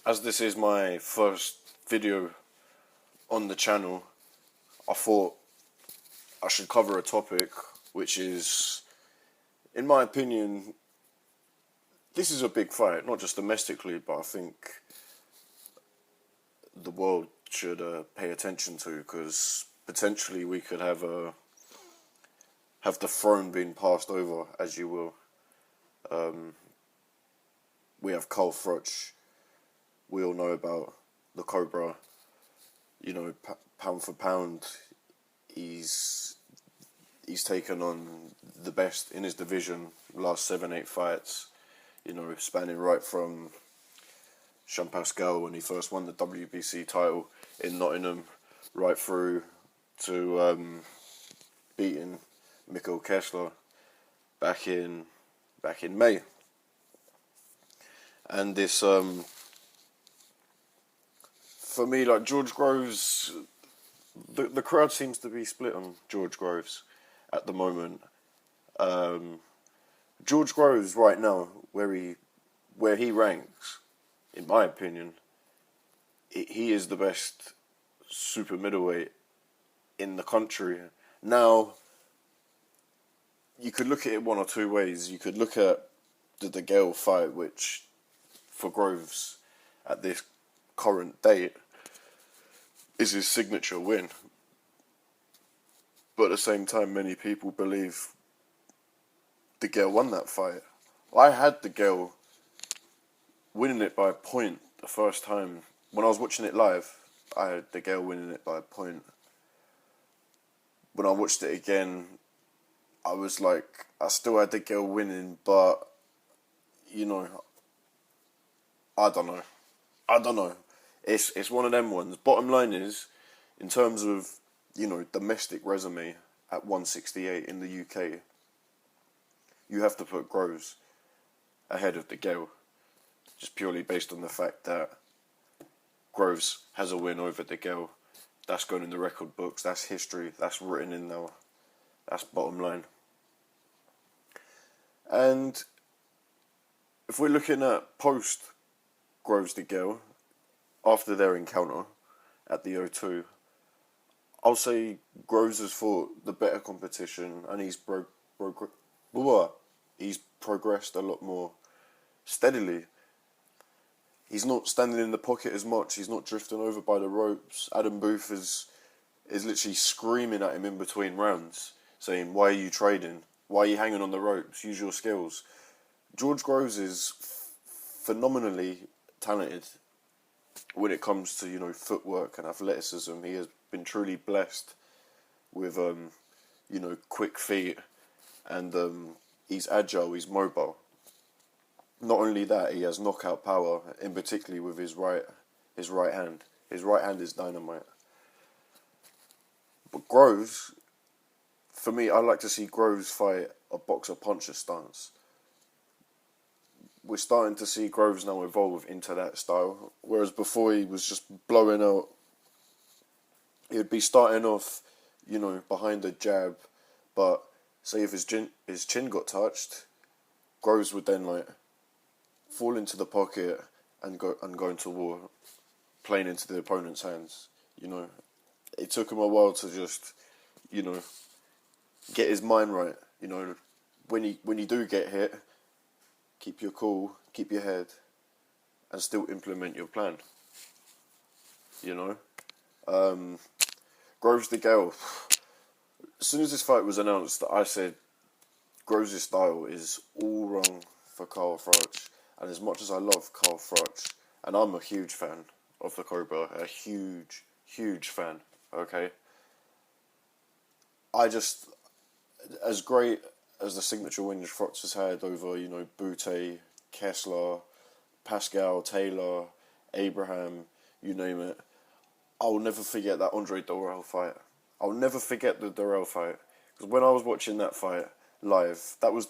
as this is my first video on the channel, I thought I should cover a topic which is, in my opinion, this is a big fight, not just domestically, but I think the world should pay attention to, because potentially we could have the throne being passed over, as you will. We have Carl Froch. We all know about the Cobra. You know, pound for pound, he's taken on the best in his division. Last 7-8 fights, you know, spanning right from Jean Pascal when he first won the WBC title in Nottingham, right through to beating Mikkel Kessler back in May. And this, for me, like George Groves, the crowd seems to be split on George Groves at the moment. George Groves right now, where he ranks, in my opinion, he is the best super middleweight in the country. Now, you could look at it one or two ways. You could look at the De Gale fight, which for Groves at this current date is his signature win. But at the same time, many people believe De Gale won that fight. I had De Gale winning it by a point the first time. When I was watching it live, I had De Gale winning it by a point. When I watched it again, I was like, I still had De Gale winning, but, you know, I don't know. It's one of them ones. Bottom line is, in terms of, you know, domestic resume at 168 in the UK, you have to put Groves ahead of De Gale, just purely based on the fact that Groves has a win over De Gale. That's going in the record books. That's history. That's written in now. That's bottom line. And if we're looking at post Groves De Gale, after their encounter at the O2, I'll say Groves has fought the better competition, and he's progressed a lot more steadily. He's not standing in the pocket as much. He's not drifting over by the ropes. Adam Booth is literally screaming at him in between rounds, saying, "Why are you trading? Why are you hanging on the ropes? Use your skills." George Groves is phenomenally talented when it comes to, you know, footwork and athleticism. He has been truly blessed with, you know, quick feet, and he's agile, he's mobile. Not only that, he has knockout power, in particularly with his right hand. His right hand is dynamite. But Groves, for me, I like to see Groves fight a boxer-puncher stance. We're starting to see Groves now evolve into that style, whereas before he was just blowing out. He'd be starting off, you know, behind the jab, but say if his chin got touched, Groves would then like fall into the pocket and go into war, playing into the opponent's hands. You know, it took him a while to just, you know, get his mind right. You know, when you do get hit, keep your cool, keep your head, and still implement your plan. You know, Groves De Gale. As soon as this fight was announced, I said Groves' style is all wrong for Carl Froch. And as much as I love Carl Froch, and I'm a huge fan of the Cobra, a huge fan, okay? I just, as great as the signature wins Froch has had over, you know, Bute, Kessler, Pascal, Taylor, Abraham, you name it, I'll never forget that Andre Dorrell fight. I'll never forget the Dorrell fight. Because when I was watching that fight live, that was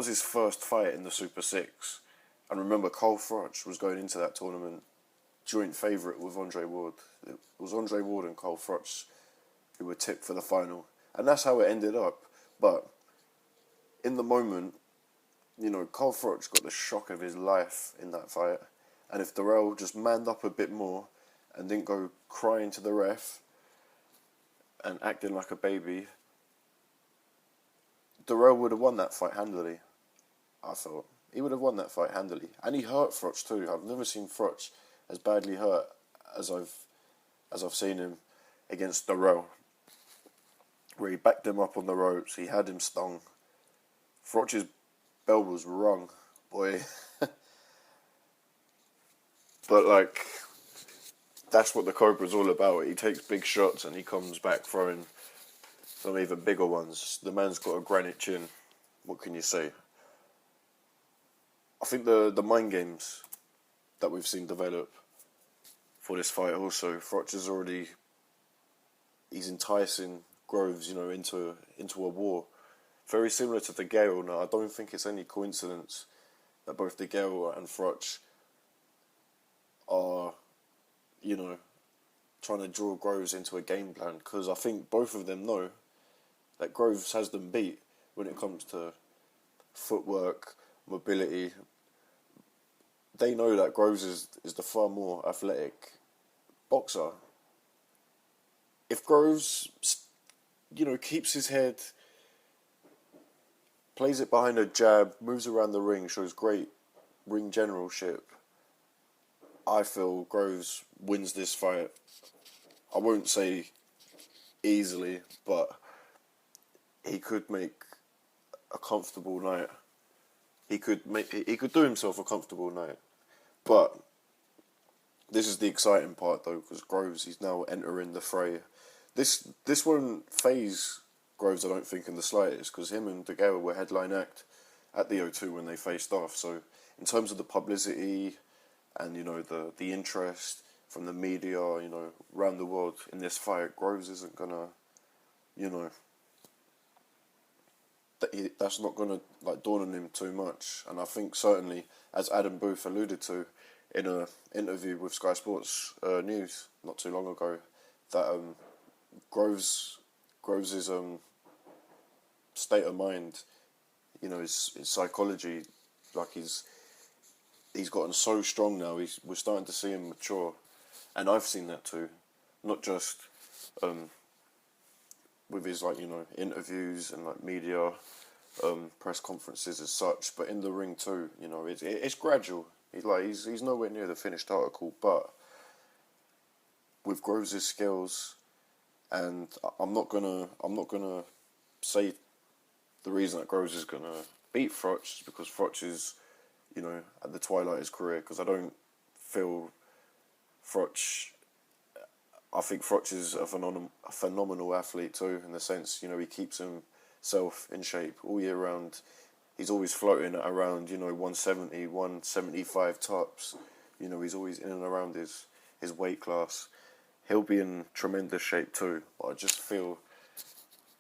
his first fight in the Super 6. And remember, Carl Froch was going into that tournament joint favourite with Andre Ward. It was Andre Ward and Carl Froch who were tipped for the final. And that's how it ended up. But in the moment, you know, Carl Froch got the shock of his life in that fight. And if Darrell just manned up a bit more and didn't go crying to the ref and acting like a baby, Darrell would have won that fight handily. I thought he would have won that fight handily, and he hurt Froch too. I've never seen Froch as badly hurt as I've seen him against Darrell, where he backed him up on the ropes. He had him stung. Froch's bell was rung, boy. But like, that's what the Cobra's all about. He takes big shots and he comes back throwing some even bigger ones. The man's got a granite chin. What can you say? I think the mind games that we've seen develop for this fight also, Froch is already, he's enticing Groves, into a war. Very similar to the Gale. Now, I don't think it's any coincidence that both the Gale and Froch are, trying to draw Groves into a game plan, because I think both of them know that Groves has them beat when it comes to footwork, mobility. They know that Groves is the far more athletic boxer. If Groves, keeps his head, plays it behind a jab, moves around the ring, shows great ring generalship, I feel Groves wins this fight. I won't say easily, but he could make a comfortable night. He could do himself a comfortable night. But this is the exciting part though, because Groves, he's now entering the fray. This won't phase Groves, I don't think, in the slightest, because him and De Gea were headline act at the O2 when they faced off. So in terms of the publicity and the interest from the media, around the world in this fight, Groves isn't gonna, that's not gonna dawn on him too much. And I think certainly, as Adam Booth alluded to in a interview with Sky Sports News not too long ago, that Groves' state of mind, his psychology, he's gotten so strong now. We're starting to see him mature, and I've seen that too, not just with his interviews and media press conferences as such, but in the ring too. It's gradual. He's nowhere near the finished article, but with Groves' skills, and I'm not gonna say the reason that Groves is gonna beat Froch is because Froch is, at the twilight of his career, because I don't feel Froch. I think Froch is a phenomenal athlete too, in the sense, he keeps himself in shape all year round. He's always floating at around, 170, 175 tops. He's always in and around his weight class. He'll be in tremendous shape too, but I just feel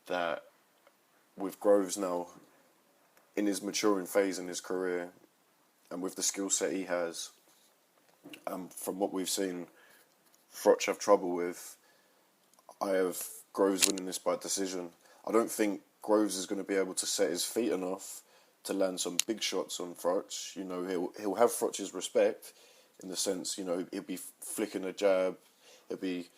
that with Groves now in his maturing phase in his career, and with the skill set he has, from what we've seen Froch have trouble with, I have Groves winning this by decision. I don't think Groves is going to be able to set his feet enough to land some big shots on Froch. He'll have Froch's respect in the sense, he'll be flicking a jab, he'll be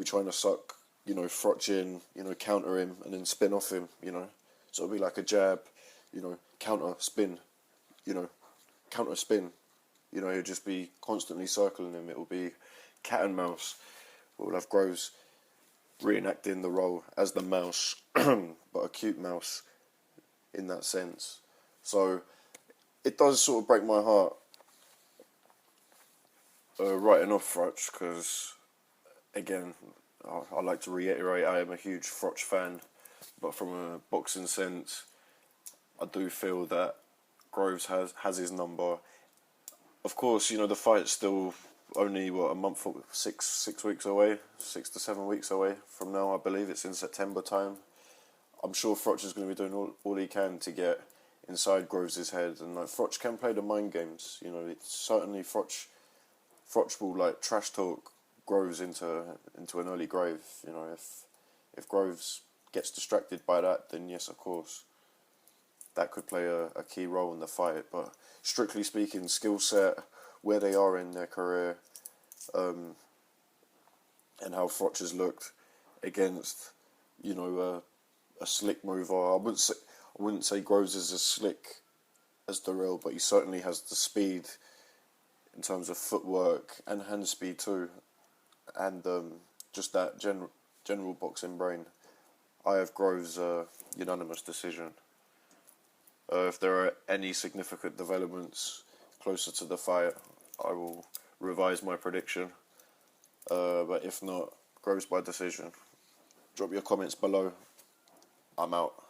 trying to suck, Froch in, counter him and then spin off him, So it'll be like a jab, counter spin, counter spin. He'll just be constantly circling him. It'll be cat and mouse. We'll have Groves reenacting the role as the mouse, but a cute mouse in that sense. So it does sort of break my heart writing off Froch, because again, I like to reiterate, I am a huge Froch fan, but from a boxing sense, I do feel that Groves has his number. Of course, the fight's still only a month, 6 weeks away, 6 to 7 weeks away from now. I believe it's in September time. I'm sure Froch is going to be doing all he can to get inside Groves' head, and Froch can play the mind games. It's certainly Froch will trash talk Groves into an early grave. If Groves gets distracted by that, then yes, of course, that could play a key role in the fight. But strictly speaking, skill set, where they are in their career, and how Froch has looked against, a slick mover. I wouldn't say Groves is as slick as Durrell, but he certainly has the speed in terms of footwork and hand speed too, and just that general boxing brain. I have Groves unanimous decision. If there are any significant developments closer to the fight, I will revise my prediction. But if not, Groves by decision. Drop your comments below. I'm out.